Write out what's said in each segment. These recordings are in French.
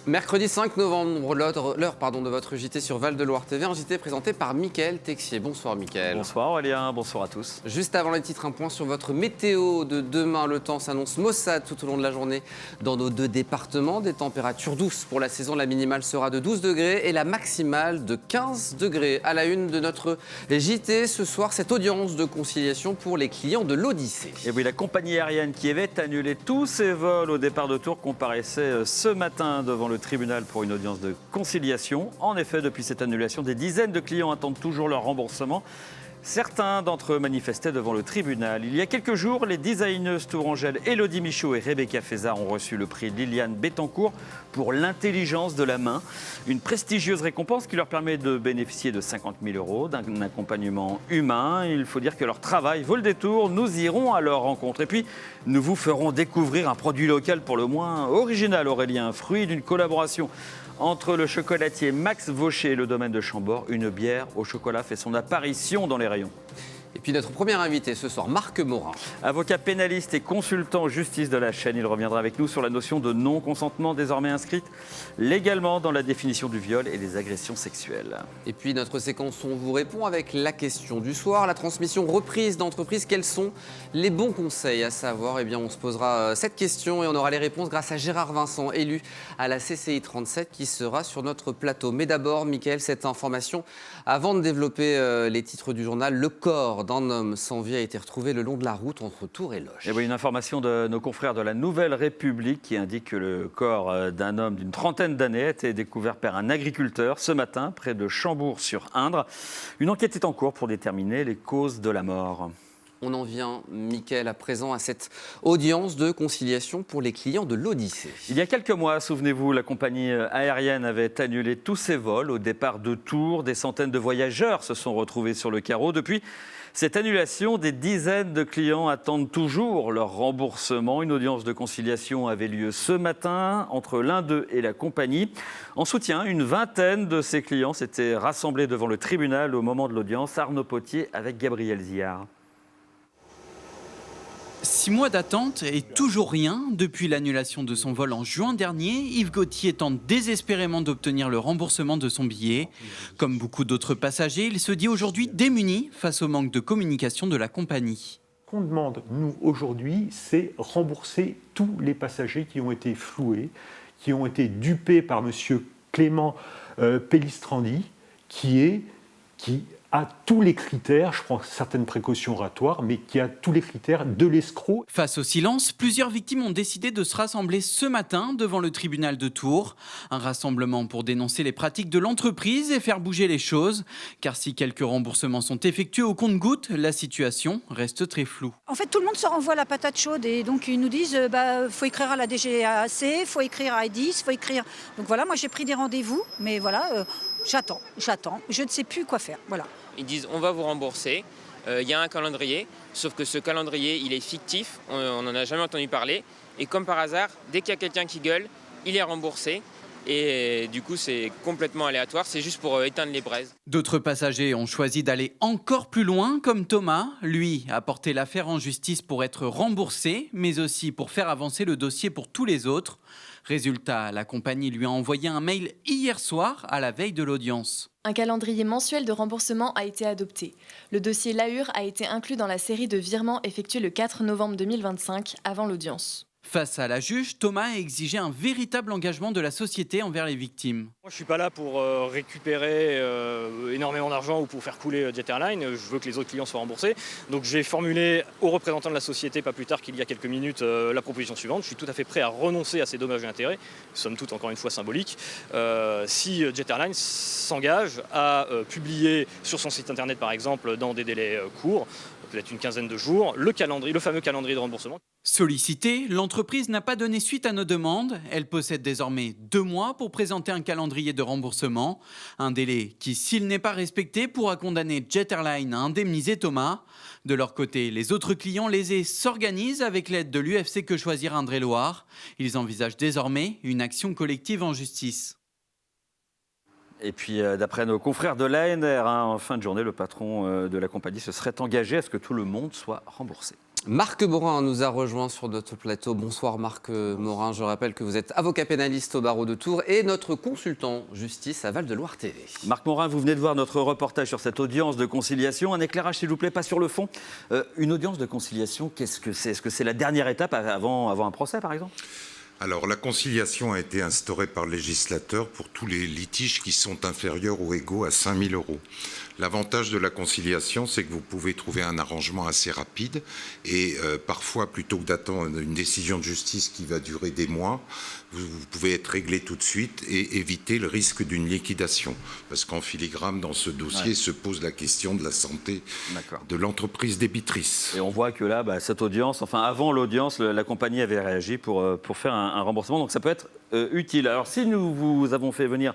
Mercredi 5 novembre, l'heure de votre JT sur Val-de-Loire TV, un JT présenté par Mickaël Texier. Bonsoir Mickaël. Bonsoir Aurélien, bonsoir à tous. Juste avant les titres, un point sur votre météo de demain. Le temps s'annonce maussade tout au long de la journée dans nos deux départements. Des températures douces pour la saison. La minimale sera de 12 degrés et la maximale de 15 degrés. À la une de notre JT ce soir, cette audience de conciliation pour les clients de l'Odyssée. Et oui, la compagnie aérienne qui avait annulé tous ses vols au départ de Tours comparaissait ce matin devant le tribunal pour une audience de conciliation. En effet, depuis cette annulation, des dizaines de clients attendent toujours leur remboursement. Certains d'entre eux manifestaient devant le tribunal. Il y a quelques jours, les designeuses tourangelles Élodie Michaud et Rebecca Fézard ont reçu le prix Liliane Bettencourt pour l'intelligence de la main. Une prestigieuse récompense qui leur permet de bénéficier de 50 000 € d'un accompagnement humain. Il faut dire que leur travail vaut le détour. Nous irons à leur rencontre. Et puis, nous vous ferons découvrir un produit local pour le moins original, Aurélien, fruit d'une collaboration entre le chocolatier Max Vaucher et le domaine de Chambord. Une bière au chocolat fait son apparition dans les rayons. Et puis notre premier invité ce soir, Marc Morin. Avocat pénaliste et consultant en justice de la chaîne, il reviendra avec nous sur la notion de non-consentement désormais inscrite légalement dans la définition du viol et des agressions sexuelles. Et puis notre séquence On vous répond avec la question du soir, la transmission reprise d'entreprise. Quels sont les bons conseils à savoir? Eh bien on se posera cette question et on aura les réponses grâce à Gérard Vincent, élu à la CCI 37 qui sera sur notre plateau. Mais d'abord, Mickaël, cette information, avant de développer les titres du journal, le corps d'un homme sans vie a été retrouvé le long de la route entre Tours et Loches. Et oui, une information de nos confrères de la Nouvelle République qui indique que le corps d'un homme d'une trentaine d'années a été découvert par un agriculteur ce matin près de Chambourg-sur-Indre. Une enquête est en cours pour déterminer les causes de la mort. On en vient, Mickaël, à présent à cette audience de conciliation pour les clients de l'Odyssée. Il y a quelques mois, souvenez-vous, la compagnie aérienne avait annulé tous ses vols au départ de Tours. Des centaines de voyageurs se sont retrouvés sur le carreau. Depuis cette annulation, des dizaines de clients attendent toujours leur remboursement. Une audience de conciliation avait lieu ce matin entre l'un d'eux et la compagnie. En soutien, une vingtaine de ces clients s'étaient rassemblés devant le tribunal au moment de l'audience. Arnaud Potier avec Gabriel Zillard. 6 mois d'attente et toujours rien. Depuis l'annulation de son vol en juin dernier, Yves Gauthier tente désespérément d'obtenir le remboursement de son billet. Comme beaucoup d'autres passagers, il se dit aujourd'hui démuni face au manque de communication de la compagnie. Ce qu'on demande, nous, aujourd'hui, c'est rembourser tous les passagers qui ont été floués, qui ont été dupés par M. Clément Pellistrandi, qui a tous les critères, je prends certaines précautions oratoires, mais qui a tous les critères de l'escroc. Face au silence, plusieurs victimes ont décidé de se rassembler ce matin devant le tribunal de Tours. Un rassemblement pour dénoncer les pratiques de l'entreprise et faire bouger les choses. Car si quelques remboursements sont effectués au compte-gouttes, la situation reste très floue. En fait, tout le monde se renvoie la patate chaude et donc ils nous disent faut écrire à la DGAC, faut écrire à EDIS, faut écrire. Donc voilà, moi j'ai pris des rendez-vous, mais voilà, j'attends. Je ne sais plus quoi faire. Voilà. Ils disent on va vous rembourser, il y a un calendrier, sauf que ce calendrier il est fictif, on n'en a jamais entendu parler. Et comme par hasard, dès qu'il y a quelqu'un qui gueule, il est remboursé. Et du coup, c'est complètement aléatoire, c'est juste pour éteindre les braises. D'autres passagers ont choisi d'aller encore plus loin, comme Thomas. Lui a porté l'affaire en justice pour être remboursé, mais aussi pour faire avancer le dossier pour tous les autres. Résultat, la compagnie lui a envoyé un mail hier soir, à la veille de l'audience. Un calendrier mensuel de remboursement a été adopté. Le dossier Lahur a été inclus dans la série de virements effectués le 4 novembre 2025, avant l'audience. Face à la juge, Thomas a exigé un véritable engagement de la société envers les victimes. Moi, je ne suis pas là pour récupérer énormément d'argent ou pour faire couler Jet Airlines. Je veux que les autres clients soient remboursés. Donc j'ai formulé aux représentants de la société, pas plus tard qu'il y a quelques minutes, la proposition suivante. Je suis tout à fait prêt à renoncer à ces dommages et intérêts, somme toute encore une fois symbolique, si Jet Airlines s'engage à publier sur son site internet par exemple dans des délais courts, peut-être une quinzaine de jours, le fameux calendrier de remboursement. Sollicitée, l'entreprise n'a pas donné suite à nos demandes. Elle possède désormais 2 mois pour présenter un calendrier de remboursement. Un délai qui, s'il n'est pas respecté, pourra condamner Jet Airlines à indemniser Thomas. De leur côté, les autres clients lésés s'organisent avec l'aide de l'UFC Que Choisir Indre-et-Loire. Ils envisagent désormais une action collective en justice. Et puis, d'après nos confrères de l'ANR, en fin de journée, le patron de la compagnie se serait engagé à ce que tout le monde soit remboursé. Marc Morin nous a rejoint sur notre plateau. Bonsoir Marc Morin, je rappelle que vous êtes avocat pénaliste au barreau de Tours et notre consultant justice à Val-de-Loire TV. Marc Morin, vous venez de voir notre reportage sur cette audience de conciliation. Un éclairage s'il vous plaît, pas sur le fond. Une audience de conciliation, qu'est-ce que c'est? Est-ce que c'est la dernière étape avant un procès par exemple? Alors, la conciliation a été instaurée par le législateur pour tous les litiges qui sont inférieurs ou égaux à 5 000 €. L'avantage de la conciliation, c'est que vous pouvez trouver un arrangement assez rapide et parfois, plutôt que d'attendre une décision de justice qui va durer des mois, vous pouvez être réglé tout de suite et éviter le risque d'une liquidation. Parce qu'en filigrane, dans ce dossier, se pose la question de la santé de l'entreprise débitrice. Et on voit que là, cette audience, enfin avant l'audience, la compagnie avait réagi pour faire un remboursement. Donc ça peut être utile. Alors si nous vous avons fait venir,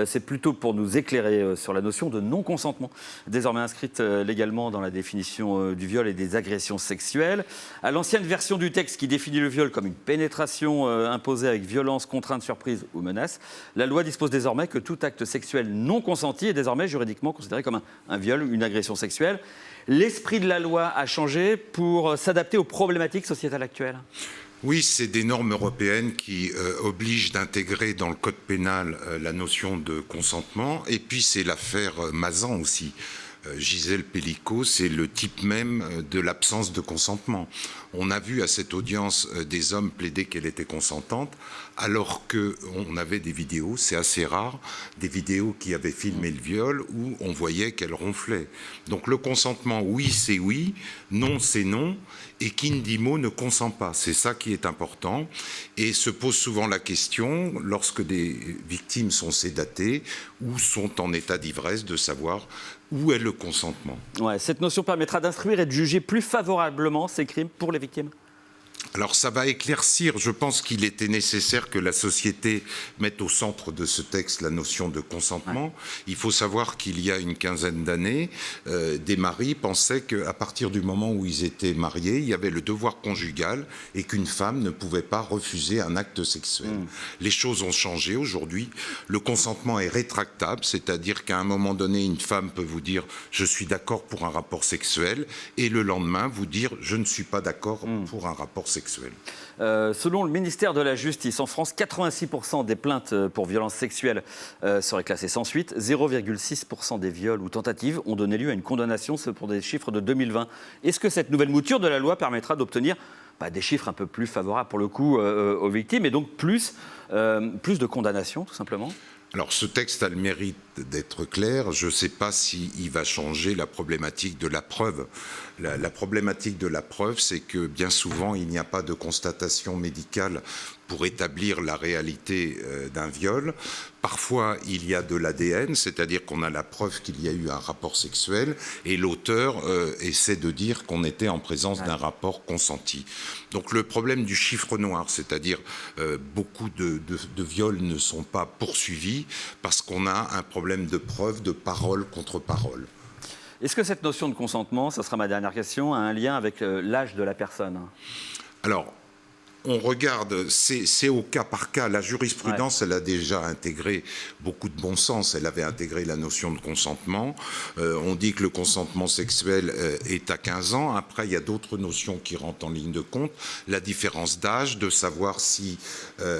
c'est plutôt pour nous éclairer sur la notion de non-consentement, désormais inscrite légalement dans la définition du viol et des agressions sexuelles. À l'ancienne version du texte qui définit le viol comme une pénétration imposée avec violence, contrainte, surprise ou menace, la loi dispose désormais que tout acte sexuel non consenti est désormais juridiquement considéré comme un viol, une agression sexuelle. L'esprit de la loi a changé pour s'adapter aux problématiques sociétales actuelles. Oui, c'est des normes européennes qui obligent d'intégrer dans le code pénal la notion de consentement. Et puis c'est l'affaire Mazan aussi. Gisèle Pellicot, c'est le type même de l'absence de consentement. On a vu à cette audience des hommes plaider qu'elle était consentante, alors qu'on avait des vidéos, c'est assez rare, des vidéos qui avaient filmé le viol où on voyait qu'elle ronflait. Donc le consentement, oui, c'est oui, non, c'est non, et qui ne dit mot ne consent pas. C'est ça qui est important. Et se pose souvent la question, lorsque des victimes sont sédatées ou sont en état d'ivresse, de savoir où est le consentement. Ouais, cette notion permettra d'instruire et de juger plus favorablement ces crimes pour les victimes. Alors ça va éclaircir, je pense qu'il était nécessaire que la société mette au centre de ce texte la notion de consentement. Ouais. Il faut savoir qu'il y a une quinzaine d'années, des maris pensaient qu'à partir du moment où ils étaient mariés, il y avait le devoir conjugal et qu'une femme ne pouvait pas refuser un acte sexuel. Les choses ont changé aujourd'hui, le consentement est rétractable, c'est-à-dire qu'à un moment donné, une femme peut vous dire « je suis d'accord pour un rapport sexuel » et le lendemain vous dire « je ne suis pas d'accord pour un rapport sexuel ». Selon le ministère de la Justice, en France, 86% des plaintes pour violences sexuelles seraient classées sans suite. 0,6% des viols ou tentatives ont donné lieu à une condamnation, c'est pour des chiffres de 2020. Est-ce que cette nouvelle mouture de la loi permettra d'obtenir des chiffres un peu plus favorables pour le coup aux victimes et donc plus de condamnations tout simplement ? Alors ce texte a le mérite d'être clair. Je ne sais pas s'il va changer la problématique de la preuve. La problématique de la preuve, c'est que bien souvent, il n'y a pas de constatation médicale pour établir la réalité d'un viol. Parfois, il y a de l'ADN, c'est-à-dire qu'on a la preuve qu'il y a eu un rapport sexuel et l'auteur essaie de dire qu'on était en présence d'un rapport consenti. Donc le problème du chiffre noir, c'est-à-dire beaucoup de viols ne sont pas poursuivis parce qu'on a un problème de preuve, de parole contre parole. Est-ce que cette notion de consentement, ça sera ma dernière question, a un lien avec l'âge de la personne ? Alors, on regarde, c'est au cas par cas. La jurisprudence, elle a déjà intégré beaucoup de bon sens. Elle avait intégré la notion de consentement. On dit que le consentement sexuel est à 15 ans. Après, il y a d'autres notions qui rentrent en ligne de compte. La différence d'âge, de savoir si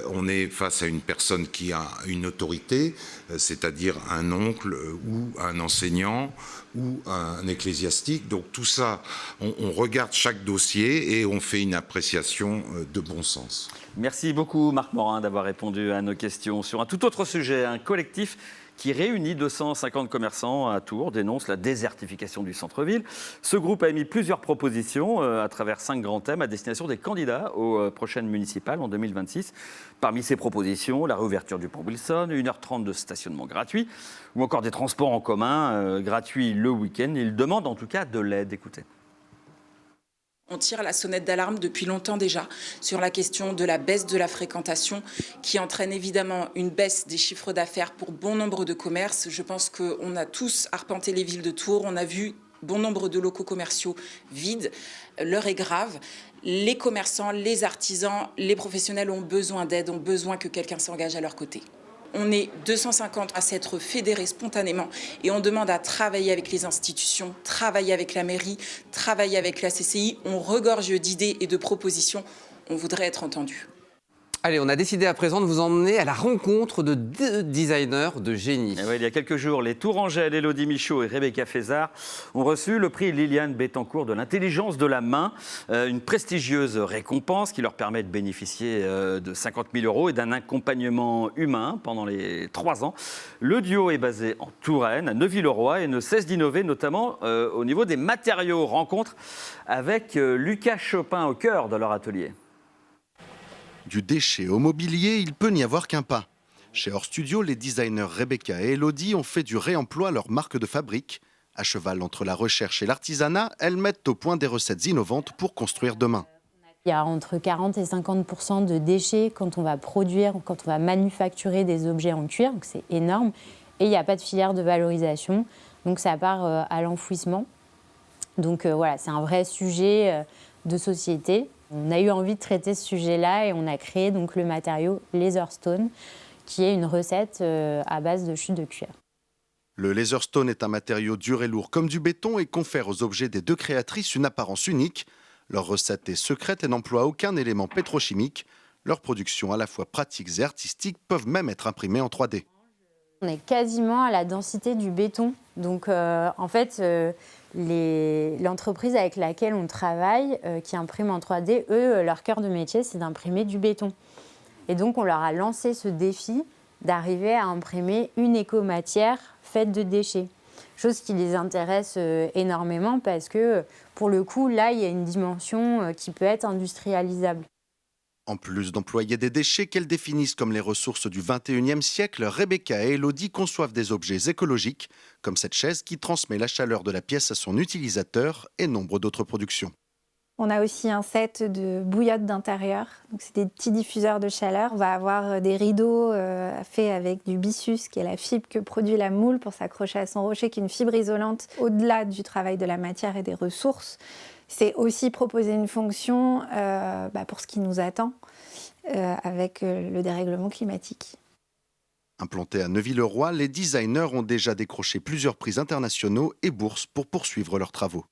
on est face à une personne qui a une autorité, c'est-à-dire un oncle ou un enseignant ou un ecclésiastique. Donc tout ça, on regarde chaque dossier et on fait une appréciation de bon sens. Merci beaucoup Marc Morin d'avoir répondu à nos questions. Sur un tout autre sujet, un collectif qui réunit 250 commerçants à Tours dénonce la désertification du centre-ville. Ce groupe a émis plusieurs propositions à travers 5 grands thèmes à destination des candidats aux prochaines municipales en 2026. Parmi ces propositions, la réouverture du pont Wilson, 1h30 de stationnement gratuit ou encore des transports en commun gratuits le week-end. Ils demandent en tout cas de l'aide. Écoutez. On tire la sonnette d'alarme depuis longtemps déjà sur la question de la baisse de la fréquentation qui entraîne évidemment une baisse des chiffres d'affaires pour bon nombre de commerces. Je pense qu'on a tous arpenté les villes de Tours, on a vu bon nombre de locaux commerciaux vides. L'heure est grave. Les commerçants, les artisans, les professionnels ont besoin d'aide, ont besoin que quelqu'un s'engage à leur côté. On est 250 à s'être fédérés spontanément et on demande à travailler avec les institutions, travailler avec la mairie, travailler avec la CCI. On regorge d'idées et de propositions. On voudrait être entendu. Allez, on a décidé à présent de vous emmener à la rencontre de 2 designers de génie. Et ouais, il y a quelques jours, les Tourangelles, Élodie Michaud et Rebecca Fézard ont reçu le prix Liliane Bettencourt de l'intelligence de la main, une prestigieuse récompense qui leur permet de bénéficier de 50 000 € et d'un accompagnement humain pendant les 3 ans. Le duo est basé en Touraine, à Neuville-le-Roi, et ne cesse d'innover, notamment au niveau des matériaux. Rencontre avec Lucas Chopin au cœur de leur atelier. Du déchet au mobilier, il peut n'y avoir qu'un pas. Chez Hors Studio, les designers Rebecca et Élodie ont fait du réemploi leur marque de fabrique. À cheval entre la recherche et l'artisanat, elles mettent au point des recettes innovantes pour construire demain. Il y a entre 40 et 50% de déchets quand on va produire, quand on va manufacturer des objets en cuir, donc c'est énorme. Et il n'y a pas de filière de valorisation, donc ça part à l'enfouissement. Donc voilà, c'est un vrai sujet de société. On a eu envie de traiter ce sujet-là et on a créé donc le matériau Laserstone, qui est une recette à base de chute de cuir. Le Laserstone est un matériau dur et lourd comme du béton et confère aux objets des 2 créatrices une apparence unique. Leur recette est secrète et n'emploie aucun élément pétrochimique. Leurs productions à la fois pratiques et artistiques peuvent même être imprimées en 3D. On est quasiment à la densité du béton. Donc en fait, l'entreprise avec laquelle on travaille, qui imprime en 3D, eux, leur cœur de métier, c'est d'imprimer du béton. Et donc on leur a lancé ce défi d'arriver à imprimer une écomatière faite de déchets. Chose qui les intéresse énormément parce que, pour le coup, là, il y a une dimension qui peut être industrialisable. En plus d'employer des déchets qu'elles définissent comme les ressources du 21e siècle, Rebecca et Élodie conçoivent des objets écologiques, comme cette chaise qui transmet la chaleur de la pièce à son utilisateur et nombre d'autres productions. On a aussi un set de bouillottes d'intérieur. Donc c'est des petits diffuseurs de chaleur. On va avoir des rideaux faits avec du byssus, qui est la fibre que produit la moule pour s'accrocher à son rocher, qui est une fibre isolante au-delà du travail de la matière et des ressources. C'est aussi proposer une fonction pour ce qui nous attend avec le dérèglement climatique. Implantés à Neuville-le-Roi, les designers ont déjà décroché plusieurs prix internationaux et bourses pour poursuivre leurs travaux.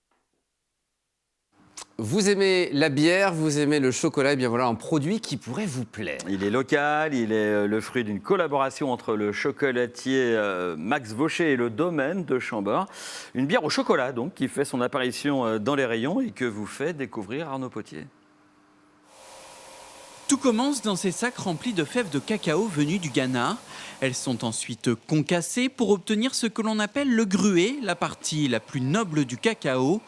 Vous aimez la bière, vous aimez le chocolat, et bien voilà un produit qui pourrait vous plaire. Il est local, il est le fruit d'une collaboration entre le chocolatier Max Vaucher et le domaine de Chambord. Une bière au chocolat donc qui fait son apparition dans les rayons et que vous fait découvrir Arnaud Potier. Tout commence dans ces sacs remplis de fèves de cacao venues du Ghana. Elles sont ensuite concassées pour obtenir ce que l'on appelle le gruet, la partie la plus noble du cacao.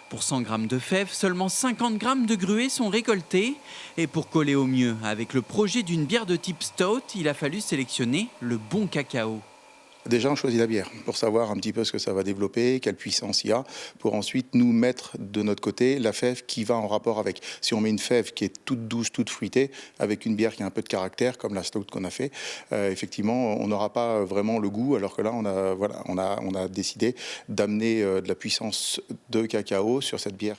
Pour 100 grammes de fèves, seulement 50 grammes de gruet sont récoltés. Et pour coller au mieux avec le projet d'une bière de type stout, il a fallu sélectionner le bon cacao. Déjà, on choisit la bière pour savoir un petit peu ce que ça va développer, quelle puissance il y a, pour ensuite nous mettre de notre côté la fève qui va en rapport avec. Si on met une fève qui est toute douce, toute fruitée, avec une bière qui a un peu de caractère, comme la stout qu'on a fait, effectivement, on n'aura pas vraiment le goût, alors que là, on a décidé d'amener de la puissance de cacao sur cette bière.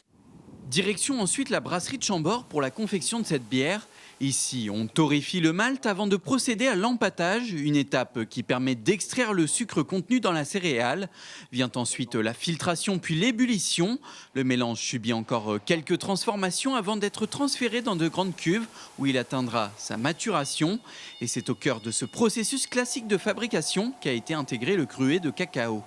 Direction ensuite la brasserie de Chambord pour la confection de cette bière. Ici, on torréfie le malt avant de procéder à l'empâtage, une étape qui permet d'extraire le sucre contenu dans la céréale. Vient ensuite la filtration puis l'ébullition. Le mélange subit encore quelques transformations avant d'être transféré dans de grandes cuves où il atteindra sa maturation. Et c'est au cœur de ce processus classique de fabrication qu'a été intégré le gruet de cacao.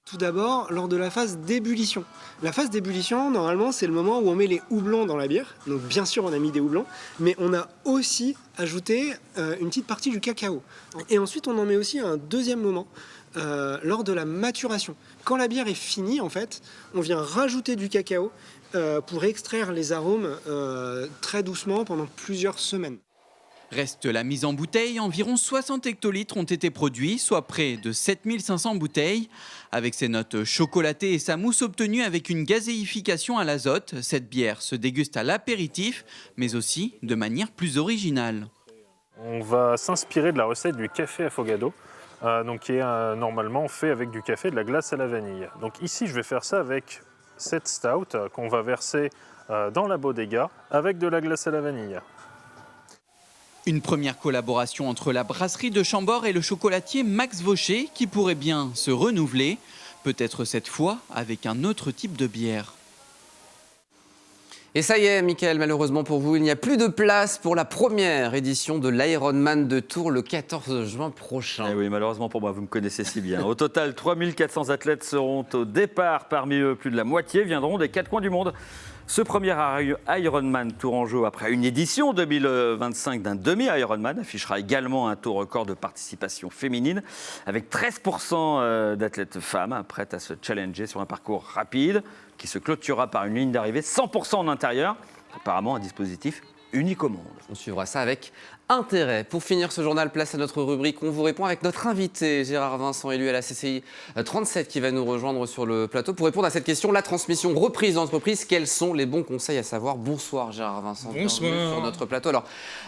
Tout d'abord, lors de la phase d'ébullition. La phase d'ébullition, normalement, c'est le moment où on met les houblons dans la bière. Donc bien sûr, on a mis des houblons, mais on a aussi ajouté une petite partie du cacao. Et ensuite, on en met aussi à un deuxième moment, lors de la maturation. Quand la bière est finie, en fait, on vient rajouter du cacao pour extraire les arômes très doucement pendant plusieurs semaines. Reste la mise en bouteille, environ 60 hectolitres ont été produits, soit près de 7500 bouteilles. Avec ses notes chocolatées et sa mousse obtenue avec une gazéification à l'azote, cette bière se déguste à l'apéritif, mais aussi de manière plus originale. On va s'inspirer de la recette du café affogato, qui est normalement fait avec du café et de la glace à la vanille. Donc ici, je vais faire ça avec cette stout qu'on va verser dans la bodega avec de la glace à la vanille. Une première collaboration entre la brasserie de Chambord et le chocolatier Max Vaucher qui pourrait bien se renouveler, peut-être cette fois avec un autre type de bière. Et ça y est, Mickaël, malheureusement pour vous, il n'y a plus de place pour la première édition de l'Ironman de Tours le 14 juin prochain. Eh oui, malheureusement pour moi, vous me connaissez si bien. Au total, 3400 athlètes seront au départ. Parmi eux, plus de la moitié viendront des 4 coins du monde. Ce premier Ironman Tourangeau, après une édition 2025 d'un demi-Ironman, affichera également un taux record de participation féminine, avec 13% d'athlètes femmes prêtes à se challenger sur un parcours rapide qui se clôturera par une ligne d'arrivée 100% en intérieur. Apparemment un dispositif unique au monde. On suivra ça avec intérêt. Pour finir ce journal, place à notre rubrique. On vous répond avec notre invité, Gérard Vincent, élu à la CCI 37, qui va nous rejoindre sur le plateau pour répondre à cette question. La transmission reprise d'entreprise, quels sont les bons conseils à savoir? Bonsoir Gérard Vincent. Bonsoir. Sur notre plateau. Alors,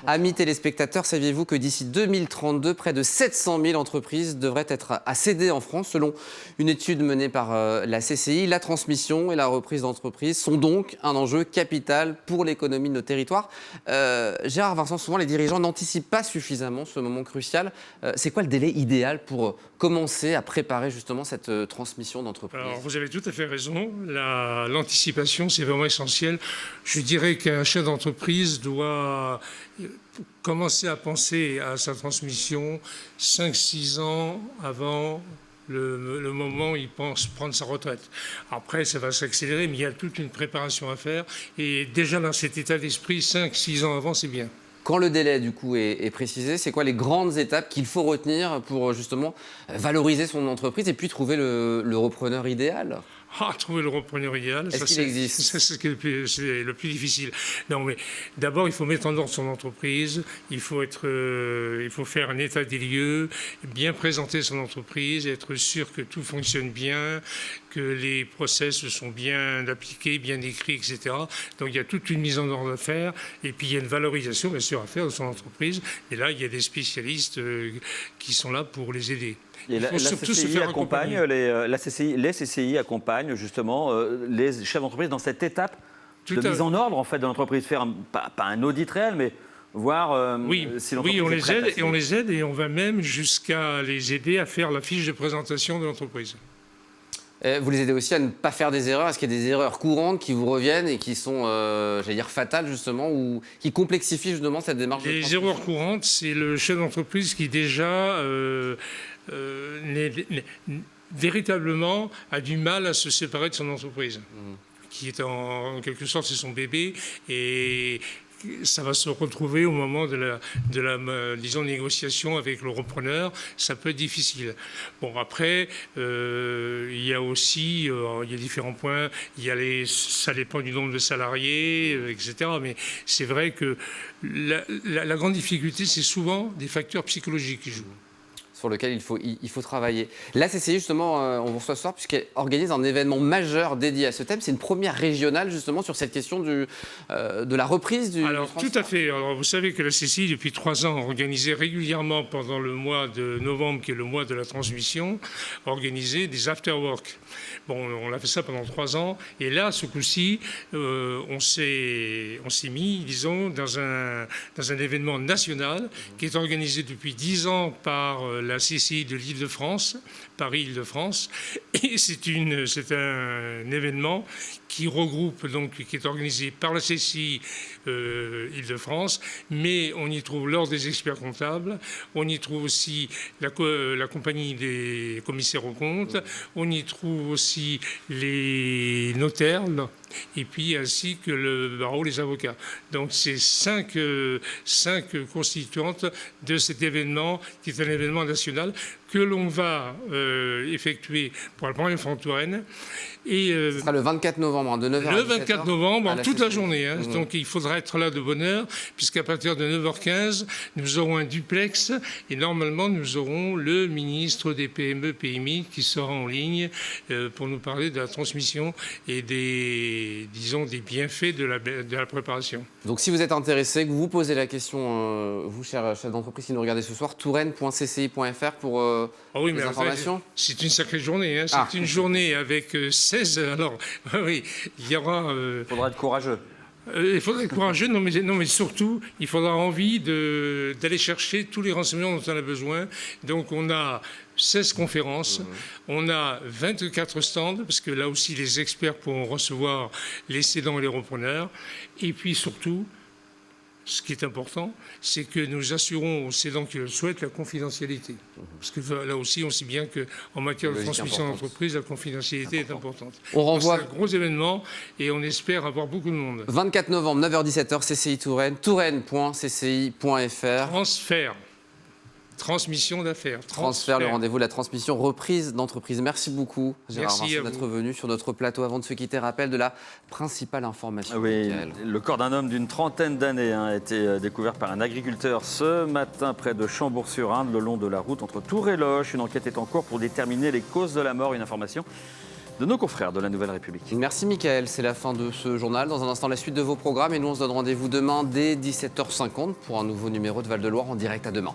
amis téléspectateurs, saviez-vous que d'ici 2032, près de 700 000 entreprises devraient être à céder en France? Selon une étude menée par la CCI, la transmission et la reprise d'entreprise sont donc un enjeu capital pour l'économie de nos territoires. Gérard Vincent, souvent les dirigeants n'anticipent pas suffisamment ce moment crucial. C'est quoi le délai idéal pour commencer à préparer justement cette transmission d'entreprise? Alors, vous avez tout à fait raison. L'anticipation, c'est vraiment essentiel. Je dirais qu'un chef d'entreprise doit commencer à penser à sa transmission 5-6 ans avant le moment où il pense prendre sa retraite. Après, ça va s'accélérer, mais il y a toute une préparation à faire. Et déjà dans cet état d'esprit, 5-6 ans avant, c'est bien. Quand le délai, du coup, est précisé, c'est quoi les grandes étapes qu'il faut retenir pour, justement, valoriser son entreprise et puis trouver le repreneur idéal? Trouver le repreneur idéal, est-ce qu'il existe? C'est le plus difficile. Non, mais d'abord, il faut mettre en ordre son entreprise. Il faut faire un état des lieux, bien présenter son entreprise, être sûr que tout fonctionne bien, que les process sont bien appliqués, bien écrits, etc. Donc, il y a toute une mise en ordre à faire. Et puis, il y a une valorisation, bien sûr, à faire de son entreprise. Et là, il y a des spécialistes qui sont là pour les aider. Et la CCI accompagne, les CCI accompagnent justement les chefs d'entreprise dans cette étape de mise en ordre en fait, de l'entreprise. Faire pas un audit réel, mais voir si l'entreprise on est les prête aide, et on les aide et on va même jusqu'à les aider à faire la fiche de présentation de l'entreprise. Vous les aidez aussi à ne pas faire des erreurs. Est-ce qu'il y a des erreurs courantes qui vous reviennent et qui sont, j'allais dire, fatales justement, ou qui complexifient justement cette démarche? Les erreurs courantes, c'est le chef d'entreprise qui déjà véritablement a du mal à se séparer de son entreprise, qui est en quelque sorte c'est son bébé, et ça va se retrouver au moment de la disons, négociation avec le repreneur. Ça peut être difficile. Bon, après, il y a aussi il y a différents points. Ça dépend du nombre de salariés, etc. Mais c'est vrai que la grande difficulté, c'est souvent des facteurs psychologiques qui jouent. Sur lequel il faut travailler. La CCI, justement, on vous reçoit ce soir puisqu'elle organise un événement majeur dédié à ce thème. C'est une première régionale, justement, sur cette question de la reprise du Alors, tout à fait. Alors, vous savez que la CCI, depuis 3 ans, a organisé régulièrement, pendant le mois de novembre, qui est le mois de la transmission, organisé des after-work. Bon, on a fait ça pendant 3 ans. Et là, ce coup-ci, on s'est mis, disons, dans un événement national qui est organisé depuis 10 ans par la CCI de l'Île-de-France, Paris-Île-de-France. Et c'est un événement qui regroupe, donc, qui est organisé par la CCI Île-de-France, mais on y trouve l'Ordre des experts comptables, on y trouve aussi la compagnie des commissaires aux comptes, on y trouve aussi les notaires, et puis ainsi que le barreau, les avocats. Donc c'est 5 constituantes de cet événement, qui est un événement national, que l'on va effectuer pour la première fois en Touraine. Ce sera le 24 novembre, de 9h à 17h. Le 24 novembre, toute la journée. Mmh. Donc il faudra être là de bonne heure, puisqu'à partir de 9h15, nous aurons un duplex, et normalement nous aurons le ministre des PME, PMI qui sera en ligne pour nous parler de la transmission et des bienfaits de la préparation. Donc si vous êtes intéressé, que vous posez la question, vous, cher chef d'entreprise qui nous regardez ce soir, touraine.cci.fr pour les informations. C'est une sacrée journée. Hein. C'est une journée avec 16. Alors, oui, il y aura. Il faudra être courageux. Il faudra être courageux, non mais surtout, il faudra envie d'aller chercher tous les renseignements dont on a besoin. Donc on a 16 conférences, on a 24 stands, parce que là aussi les experts pourront recevoir les cédants et les repreneurs. Et puis surtout, ce qui est important, c'est que nous assurons aux cédants qui le souhaitent la confidentialité. Parce que là aussi, on sait bien qu'en matière de transmission d'entreprise, la confidentialité est importante. On renvoie... C'est un gros événement et on espère avoir beaucoup de monde. 24 novembre, 9h-17h, CCI Touraine, touraine.cci.fr. Transfert. Transmission d'affaires. Transfert, le rendez-vous, la transmission reprise d'entreprise. Merci beaucoup, Gérard Merci Vincent, d'être venu sur notre plateau. Avant de se quitter, rappel de la principale information. Oui, le corps d'un homme d'une trentaine d'années a été découvert par un agriculteur ce matin près de Chambourg-sur-Indre, le long de la route entre Tours et Loches. Une enquête est en cours pour déterminer les causes de la mort. Une information de nos confrères de la Nouvelle République. Merci Mickaël, c'est la fin de ce journal. Dans un instant, la suite de vos programmes. Et nous, on se donne rendez-vous demain dès 17h50 pour un nouveau numéro de Val de Loire en direct. À demain.